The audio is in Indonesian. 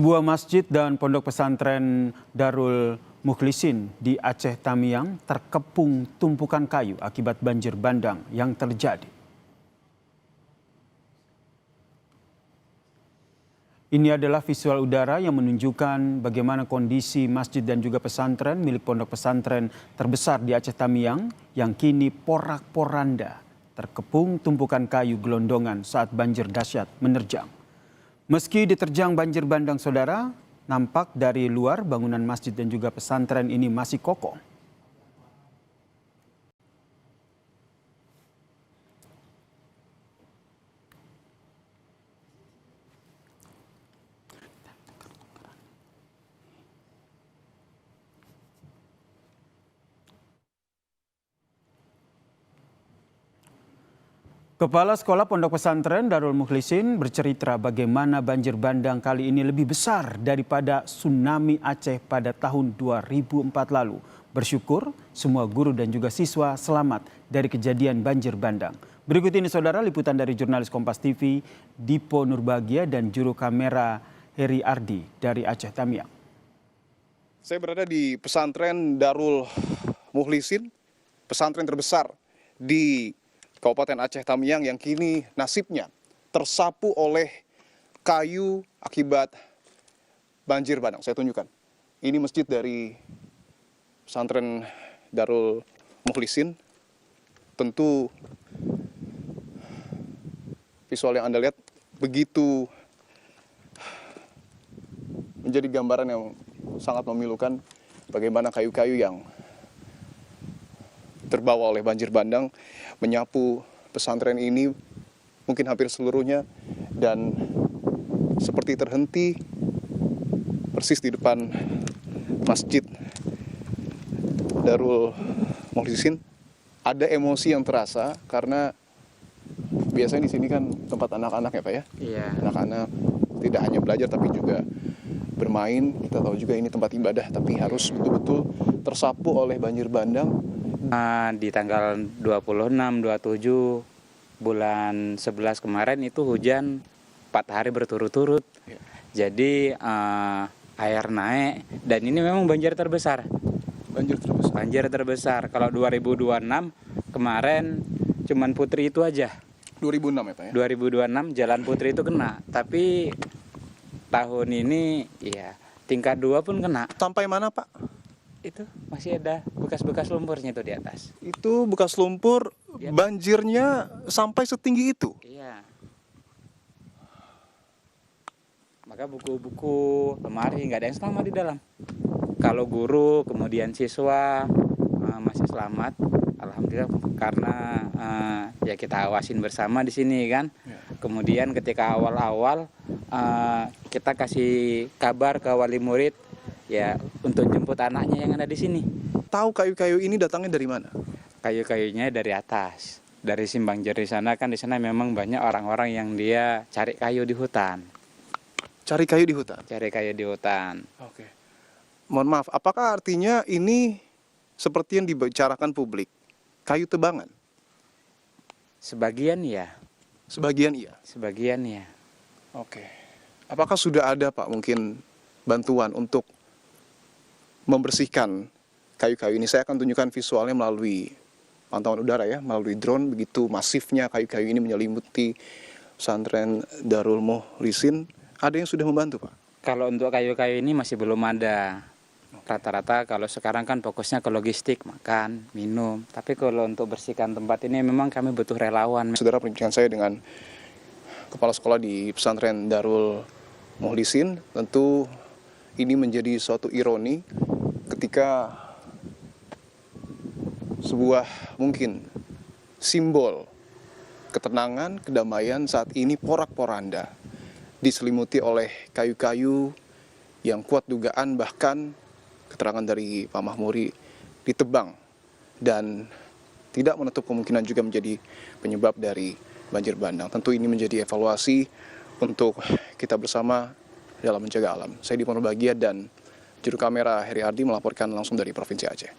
Sebuah masjid dan pondok pesantren Darul Mukhlisin di Aceh Tamiang terkepung tumpukan kayu akibat banjir bandang yang terjadi. Ini adalah visual udara yang menunjukkan bagaimana kondisi masjid dan juga pesantren milik pondok pesantren terbesar di Aceh Tamiang yang kini porak-poranda terkepung tumpukan kayu gelondongan saat banjir dahsyat menerjang. Meski diterjang banjir bandang saudara, nampak dari luar bangunan masjid dan juga pesantren ini masih kokoh. Kepala Sekolah Pondok Pesantren Darul Mukhlisin bercerita bagaimana banjir bandang kali ini lebih besar daripada tsunami Aceh pada tahun 2004 lalu. Bersyukur semua guru dan juga siswa selamat dari kejadian banjir bandang. Berikut ini saudara liputan dari jurnalis Kompas TV Dipo Nurbagia dan juru kamera Heri Ardi dari Aceh Tamiang. Saya berada di pesantren Darul Mukhlisin, pesantren terbesar di Kabupaten Aceh Tamiang yang kini nasibnya tersapu oleh kayu akibat banjir bandang. Saya tunjukkan. Ini masjid dari pesantren Darul Mukhlisin. Tentu visual yang Anda lihat begitu menjadi gambaran yang sangat memilukan bagaimana kayu-kayu yang terbawa oleh banjir bandang menyapu pesantren ini mungkin hampir seluruhnya dan seperti terhenti persis di depan masjid Darul Mukhlisin. Ada emosi yang terasa karena biasanya di sini kan tempat anak-anak ya Pak ya? Iya. Anak-anak tidak hanya belajar tapi juga bermain. Kita tahu juga ini tempat ibadah tapi harus betul-betul tersapu oleh banjir bandang. Di tanggal 26, 27 bulan 11 kemarin itu hujan 4 hari berturut-turut. Ya. Jadi air naik dan ini memang banjir terbesar. Banjir terbesar. Kalau 2026 kemarin cuman Putri itu aja. 2006 ya Pak ya? 2026 Jalan Putri itu kena. Tapi tahun ini ya tingkat 2 pun kena. Sampai mana Pak? Itu masih ada bekas-bekas lumpurnya itu di atas. Itu bekas lumpur, banjirnya sampai setinggi itu? Iya. Maka buku-buku, lemari nggak ada yang selamat di dalam. Kalau guru, kemudian siswa masih selamat, alhamdulillah karena ya kita awasin bersama di sini kan. Ya. Kemudian ketika awal-awal kita kasih kabar ke wali murid ya untuk jemput anaknya yang ada di sini. Tahu kayu-kayu ini datangnya dari mana? Kayu-kayunya dari atas, dari Simbang Jeri sana kan. Di sana memang banyak orang-orang yang dia cari kayu di hutan. Cari kayu di hutan? Cari kayu di hutan. Oke. Mohon maaf, apakah artinya ini seperti yang dibicarakan publik, kayu tebangan? Sebagian ya. Sebagian iya? Sebagian ya. Oke. Apakah sudah ada Pak mungkin bantuan untuk membersihkan kayu-kayu ini? Saya akan tunjukkan visualnya melalui pantauan udara ya, melalui drone. Begitu masifnya kayu-kayu ini menyelimuti pesantren Darul Mukhlisin. Ada yang sudah membantu Pak? Kalau untuk kayu-kayu ini masih belum ada. Rata-rata kalau sekarang kan fokusnya ke logistik, makan, minum. Tapi kalau untuk bersihkan tempat ini memang kami butuh relawan. Saudara, perbincangan saya dengan kepala sekolah di pesantren Darul Mukhlisin, tentu ini menjadi suatu ironi ketika sebuah mungkin simbol ketenangan, kedamaian saat ini porak-poranda diselimuti oleh kayu-kayu yang kuat dugaan, bahkan keterangan dari Pak Mahmuri ditebang dan tidak menutup kemungkinan juga menjadi penyebab dari banjir bandang. Tentu ini menjadi evaluasi untuk kita bersama dalam menjaga alam. Saya Dipo Nurbagia dan juru kamera Heri Ardi melaporkan langsung dari Provinsi Aceh.